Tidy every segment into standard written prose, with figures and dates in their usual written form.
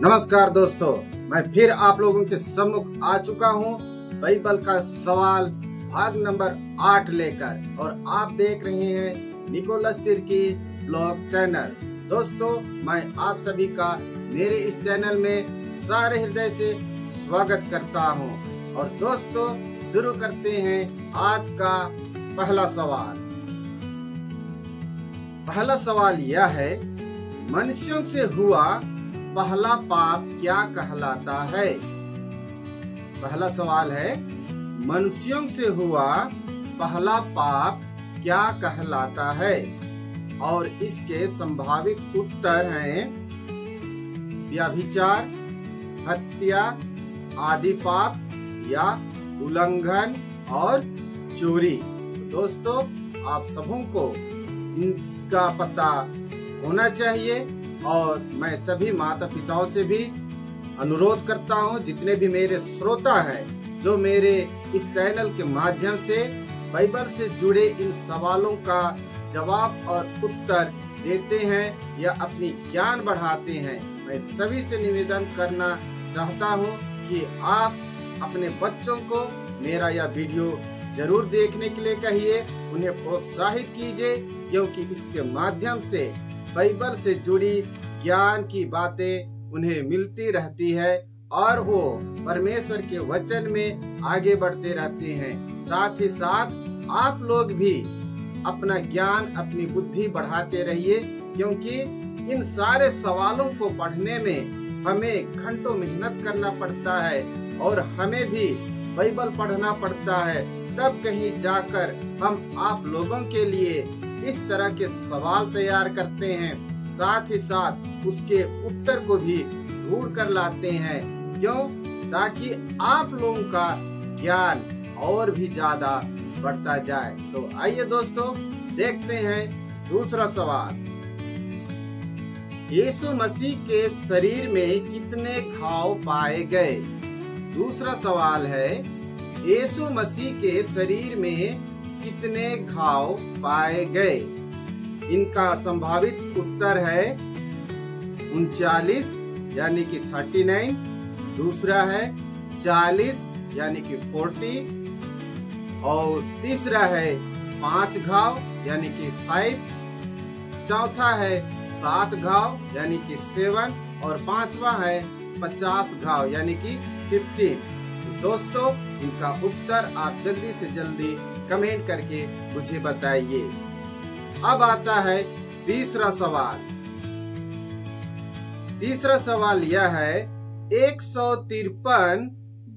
नमस्कार दोस्तों, मैं फिर आप लोगों के सम्मुख आ चुका हूं बाइबल का सवाल भाग नंबर 8 लेकर, और आप देख रहे हैं निकोलस तिर्की ब्लॉग चैनल। दोस्तों, मैं आप सभी का मेरे इस चैनल में सारे हृदय से स्वागत करता हूं। और दोस्तों, शुरू करते हैं आज का पहला सवाल। पहला सवाल यह है, मनुष्यों से हुआ पहला पाप क्या कहलाता है? पहला सवाल है, मनुष्यों से हुआ पहला पाप क्या कहलाता है? और इसके संभावित उत्तर हैं व्यभिचार, हत्या, आदि पाप या उल्लंघन और चोरी। दोस्तों, आप सबों को इसका पता होना चाहिए, और मैं सभी माता पिताओं से भी अनुरोध करता हूं, जितने भी मेरे श्रोता हैं जो मेरे इस चैनल के माध्यम से बाइबल से जुड़े इन सवालों का जवाब और उत्तर देते हैं या अपनी ज्ञान बढ़ाते हैं, मैं सभी से निवेदन करना चाहता हूं कि आप अपने बच्चों को मेरा यह वीडियो जरूर देखने के लिए कहिए, उन्हें प्रोत्साहित कीजिए, क्योंकि इसके माध्यम से बाइबल से जुड़ी ज्ञान की बातें उन्हें मिलती रहती है और वो परमेश्वर के वचन में आगे बढ़ते रहते हैं। साथ ही साथ आप लोग भी अपना ज्ञान, अपनी बुद्धि बढ़ाते रहिए, क्योंकि इन सारे सवालों को पढ़ने में हमें घंटों मेहनत करना पड़ता है और हमें भी बाइबल पढ़ना पड़ता है, तब कहीं जाकर हम आप लोगों के लिए इस तरह के सवाल तैयार करते हैं, साथ ही साथ उसके उत्तर को भी ढूंढ कर लाते हैं। क्यों? ताकि आप लोगों का ज्ञान और भी ज्यादा बढ़ता जाए। तो आइए दोस्तों, देखते हैं दूसरा सवाल। यीशु मसीह के शरीर में कितने घाव पाए गए? दूसरा सवाल है, यीशु मसीह के शरीर में कितने घाव पाए गए? इनका संभावित उत्तर है 39 यानी कि 39, दूसरा है 40 यानी कि 40, और तीसरा है 5 घाव यानी कि 5, चौथा है 7 घाव यानी कि 7, और पांचवा है 50 घाव यानी कि 15। दोस्तों, इनका उत्तर आप जल्दी से जल्दी कमेंट करके मुझे बताइए। अब आता है तीसरा सवाल। तीसरा सवाल यह है, 153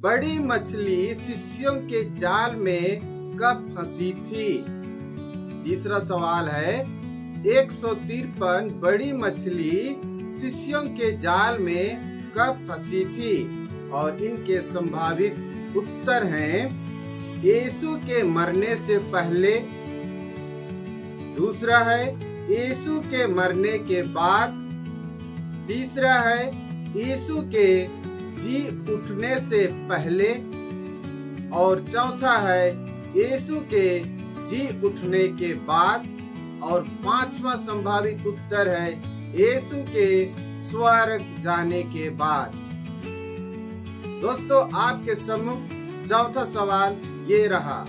बड़ी मछली शिष्यों के जाल में कब फंसी थी? तीसरा सवाल है, 153 बड़ी मछली शिष्यों के जाल में कब फंसी थी? और इनके संभावित उत्तर हैं यीशु के मरने से पहले, दूसरा है यीशु के मरने के बाद, तीसरा है यीशु के जी उठने से पहले, और चौथा है यीशु के जी उठने के बाद, और पांचवा संभावित उत्तर है यीशु के स्वर्ग जाने के बाद। दोस्तों, आपके सम्मुख चौथा सवाल ये रहा,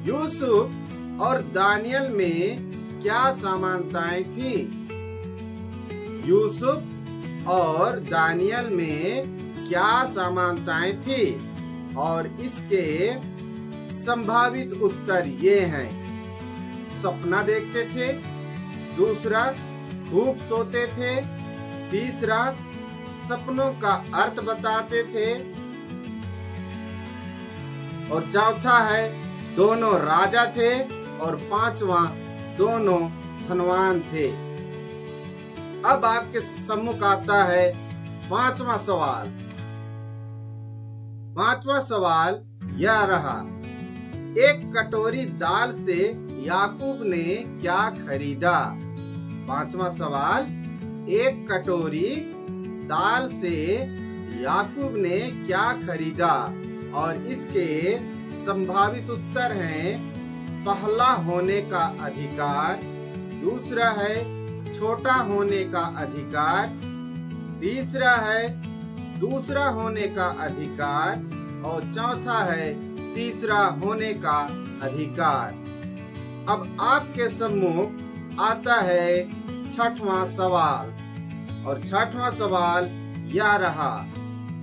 यूसुफ और दानियल में क्या समानताएं थी? यूसुफ और दानियल में क्या समानताएं थी? और इसके संभावित उत्तर ये हैं, सपना देखते थे, दूसरा खूब सोते थे, तीसरा सपनों का अर्थ बताते थे, और चौथा है दोनों राजा थे, और पांचवा दोनों धनवान थे। अब आपके सम्मुख आता है पांचवा सवाल। पांचवा सवाल यह रहा, एक कटोरी दाल से याकूब ने क्या खरीदा? पांचवा सवाल, एक कटोरी दाल से याकूब ने क्या खरीदा? और इसके संभावित उत्तर हैं पहला होने का अधिकार, दूसरा है छोटा होने का अधिकार, तीसरा है दूसरा होने का अधिकार और चौथा है तीसरा होने का अधिकार। अब आपके सम्मुख आता है छठवां सवाल, और छठवां सवाल यह रहा,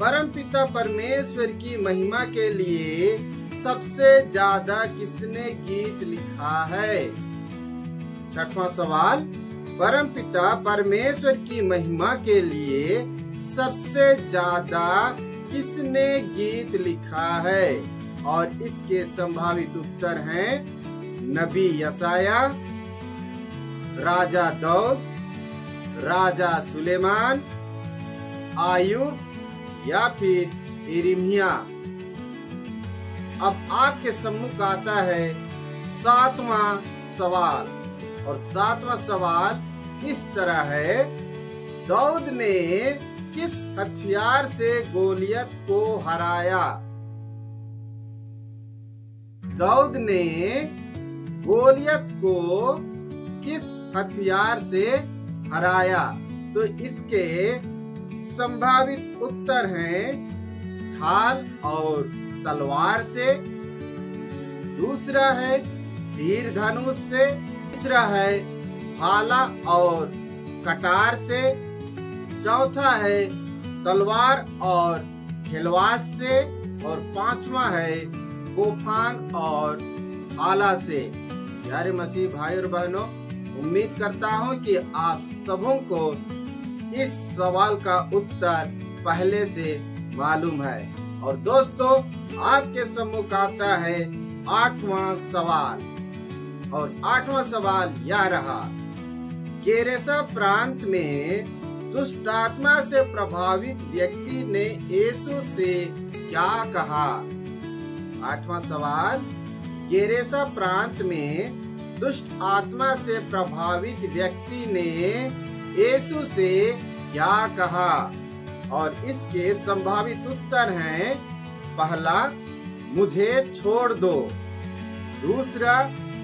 परमपिता परमेश्वर की महिमा के लिए सबसे ज्यादा किसने गीत लिखा है? छठवां सवाल, परमपिता परमेश्वर की महिमा के लिए सबसे ज्यादा किसने गीत लिखा है? और इसके संभावित उत्तर हैं नबी यशायाह, राजा दाऊद, राजा सुलेमान, आयूब या फिर यिर्मयाह। अब आपके सम्मुख आता है सातवां सवाल, और सातवां सवाल इस तरह है, दाऊद ने किस हथियार से गोलियत को हराया? दाऊद ने गोलियत को किस हथियार से हराया? तो इसके संभावित उत्तर हैं ढाल और तलवार से, दूसरा है तीर धनुष से, तीसरा है भाला और कटार से, चौथा है तलवार और ढलवास से, और पांचवा है गोफान और आला से। प्यारे मसीह भाई और बहनों, उम्मीद करता हूं कि आप सबों को इस सवाल का उत्तर पहले से मालूम है। और दोस्तों, आपके सम्मुख आता है आठवां सवाल, और आठवां सवाल यह रहा, गेरेसा प्रांत में दुष्ट आत्मा से प्रभावित व्यक्ति ने यीशु से क्या कहा? आठवां सवाल, गेरेसा प्रांत में दुष्ट आत्मा से प्रभावित व्यक्ति ने यीशु से क्या कहा? और इसके संभावित उत्तर हैं, पहला, मुझे छोड़ दो, दूसरा,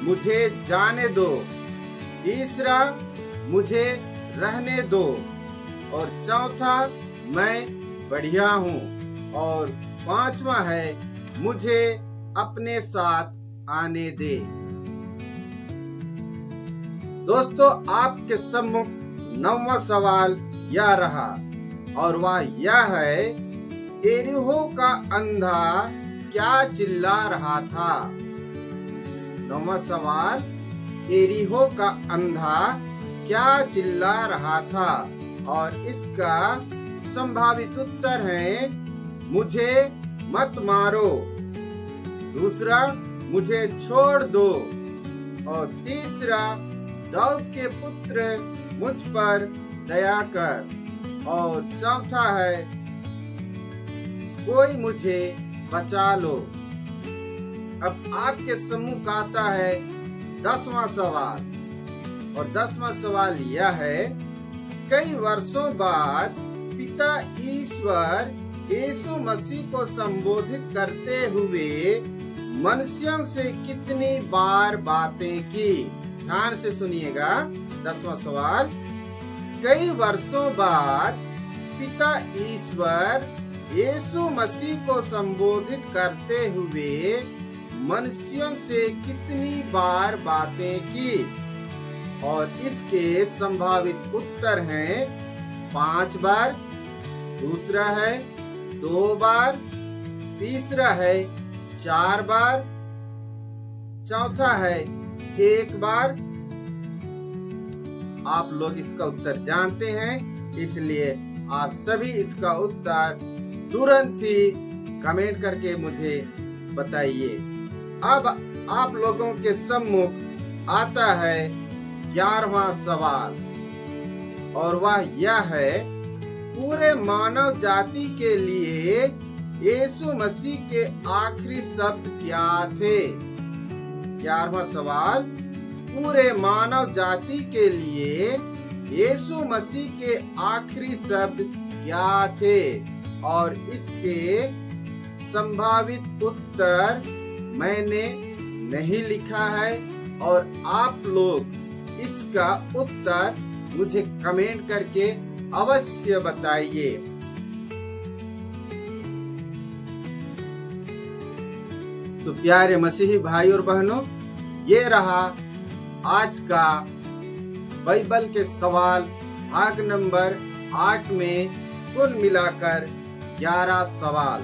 मुझे जाने दो, तीसरा, मुझे रहने दो, और चौथा, मैं बढ़िया हूँ, और पांचवा है, मुझे अपने साथ आने दे। दोस्तों, आपके सम्मुख नौवां सवाल यह रहा, और वह यह है, यरीहो का अंधा क्या चिल्ला रहा था? नौवां सवाल, यरीहो का अंधा क्या चिल्ला रहा था? और इसका संभावित उत्तर है, मुझे मत मारो, दूसरा, मुझे छोड़ दो, और तीसरा, दाऊद के पुत्र मुझ पर दया कर, और चौथा है, कोई मुझे बचा लो। अब आपके सम्मुख आता है 10वां सवाल, और 10वां सवाल यह है, कई वर्षों बाद पिता ईश्वर यीशु मसीह को संबोधित करते हुए मनुष्यों से कितनी बार बातें की? ध्यान से सुनिएगा। 10वां सवाल, कई वर्षों बाद पिता ईश्वर यीशु मसीह को संबोधित करते हुए मनुष्यों से कितनी बार बातें की? और इसके संभावित उत्तर हैं 5 बार, दूसरा है 2 बार, तीसरा है 4 बार, चौथा है 1 बार। आप लोग इसका उत्तर जानते हैं, इसलिए आप सभी इसका उत्तर तुरंत ही कमेंट करके मुझे बताइए। अब आप लोगों के सम्मुख आता है 11वां सवाल, और वह यह है, पूरे मानव जाति के लिए यीशु मसीह के आखिरी शब्द क्या थे? 11वां सवाल, पूरे मानव जाति के लिए यीशु मसीह के आखिरी शब्द क्या थे? और इसके संभावित उत्तर मैंने नहीं लिखा है, और आप लोग इसका उत्तर मुझे कमेंट करके अवश्य बताइए। तो प्यारे मसीही भाई और बहनों, ये रहा आज का बाइबल के सवाल भाग नंबर 8 में कुल मिलाकर 11 सवाल।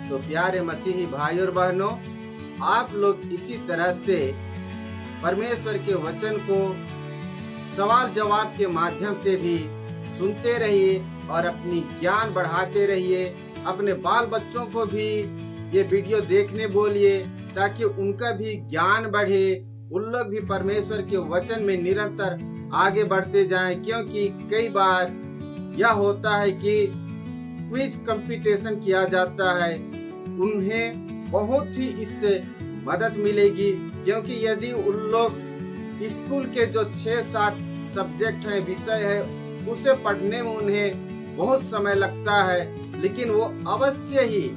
तो प्यारे मसीही भाई और बहनों, आप लोग इसी तरह से परमेश्वर के वचन को सवाल जवाब के माध्यम से भी सुनते रहिए और अपनी ज्ञान बढ़ाते रहिए। अपने बाल बच्चों को भी ये वीडियो देखने बोलिए ताकि उनका भी ज्ञान बढ़े, उन लोग भी परमेश्वर के वचन में निरंतर आगे बढ़ते जाएं। क्योंकि कई बार यह होता है कि क्विज कंपटीशन किया जाता है, उन्हें बहुत ही इससे मदद मिलेगी। क्योंकि यदि उन लोग स्कूल के जो 6-7 सब्जेक्ट हैं, विषय है, उसे पढ़ने में उन्हें बहुत समय लगता है, लेकिन वो अवश्य ही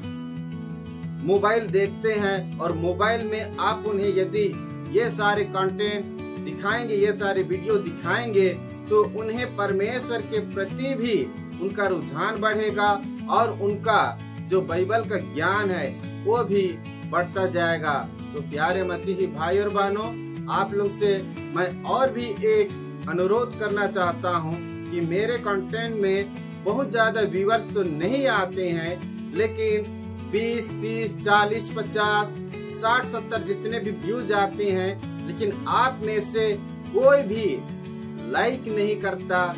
मोबाइल देखते हैं और मोबाइल में आप उन्हें यदि ये सारे कंटेंट दिखाएंगे, ये सारे वीडियो दिखाएंगे, तो उन्हें परमेश्वर के प्रति भी उनका रुझान बढ़ेगा और उनका जो बाइबल का ज्ञान है वो भी बढ़ता जाएगा। तो प्यारे मसीही भाई और बहनों, आप लोग से मैं और भी एक अनुरोध करना चाहता हूँ कि मेरे कंटेंट में बहुत ज्यादा व्यूअर्स तो नहीं आते हैं, लेकिन 20, 30, 40, 50, 60, 70 जितने भी व्यूज आते हैं, लेकिन आप में से कोई भी लाइक नहीं करता।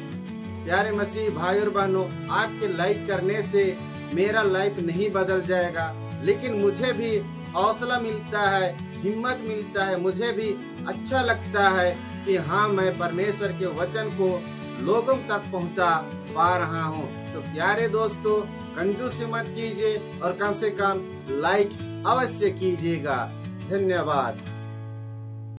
प्यारे मसीह भाई और बहनों, आपके लाइक करने से मेरा लाइफ नहीं बदल जाएगा, लेकिन मुझे भी हौसला मिलता है, हिम्मत मिलता है, मुझे भी अच्छा लगता है कि हाँ, मैं परमेश्वर के वचन को लोगों तक पहुंचा पा रहा हूं। तो प्यारे दोस्तों, कंजूसी मत कीजिए और कम से कम लाइक अवश्य कीजिएगा। धन्यवाद।